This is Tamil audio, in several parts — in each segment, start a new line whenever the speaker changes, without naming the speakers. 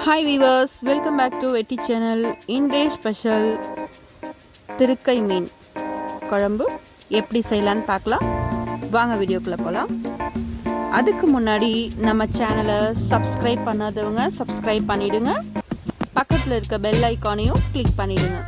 Hi viewers, welcome back to Vetti channel. Inday special thirukkai meen kulambu எப்படி செய்யலாம்னு பார்க்கலாம். வாங்க வீடியோக்குள்ள போலாம். அதுக்கு முன்னாடி நம்ம சேனலை சப்ஸ்கிரைப் பண்ணாதவங்க சப்ஸ்கிரைப் பண்ணிடுங்க. பக்கத்துல இருக்க பெல் ஐகானையும் கிளிக் பண்ணிடுங்க.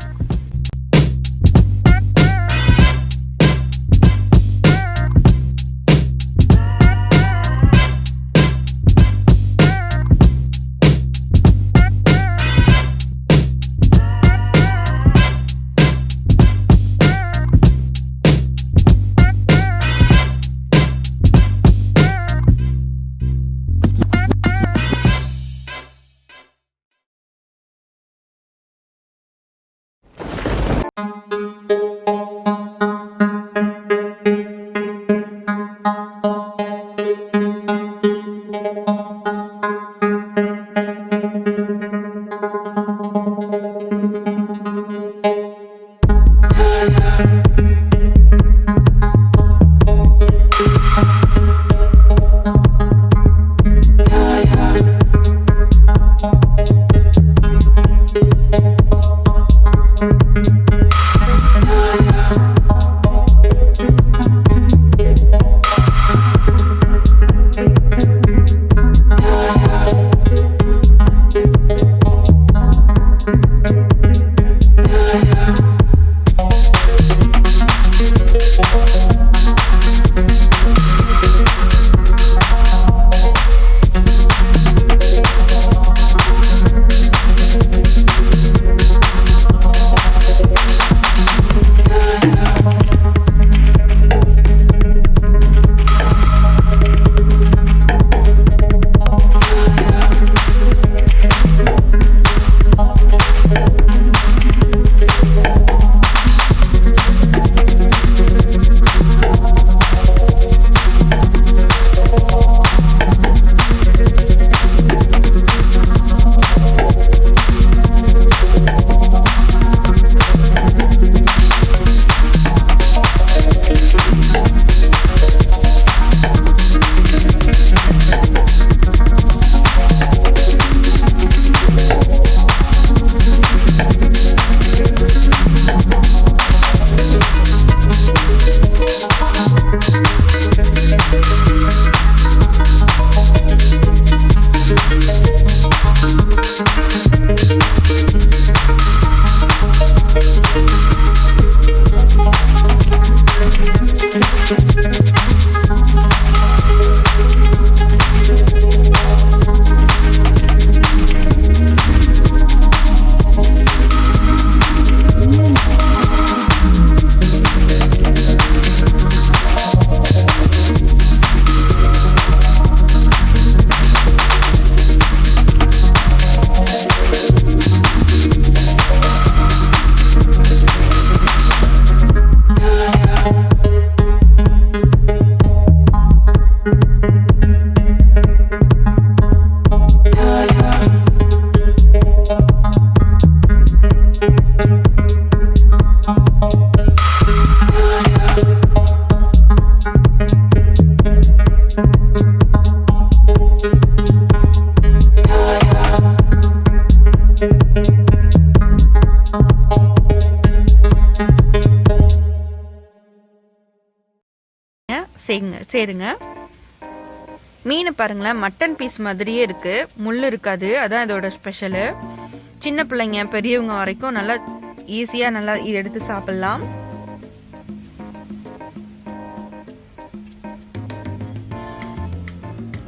சேருங்க. மீன் பாருங்களேன், மட்டன் பீஸ் மாதிரியே இருக்கு, முள் இருக்காது. அதான் இதோட ஸ்பெஷலு. சின்ன பிள்ளைங்க பெரியவங்க வரைக்கும் நல்லா ஈஸியா நல்லா இது எடுத்து சாப்பிடலாம்.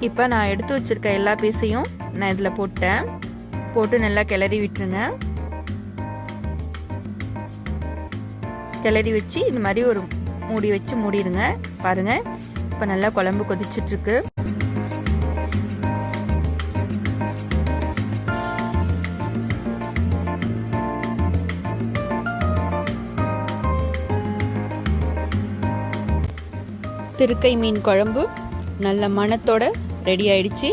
இப்போ நான் எடுத்து வச்சிருக்க எல்லா பீஸையும் நான் இதில் போட்டு நல்லா கிளறி விட்டுருங்க. கிளறி வச்சு இந்த மாதிரி ஒரு மூடி வச்சு மூடிடுங்க. பாருங்க, இப்போ நல்லா குழம்பு கொதிச்சுட்டு இருக்கு. திருக்கை மீன் குழம்பு நல்ல மணத்தோட ரெடி ஆயிடுச்சு.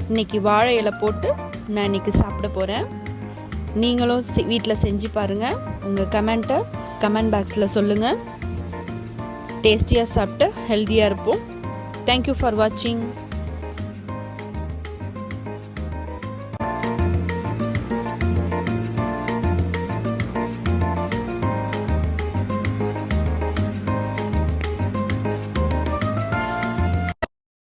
இன்னைக்கு வாழை இலை போட்டு நான் இன்னைக்கு சாப்பிட போறேன். நீங்களும் வீட்டில் செஞ்சு பாருங்க. உங்கள் கமெண்ட்டை கமெண்ட் பாக்ஸில் சொல்லுங்கள். டேஸ்டியாக சாப்பிட்டு ஹெல்த்தியாக இருப்போம். தேங்க்யூ ஃபார் வாட்சிங்.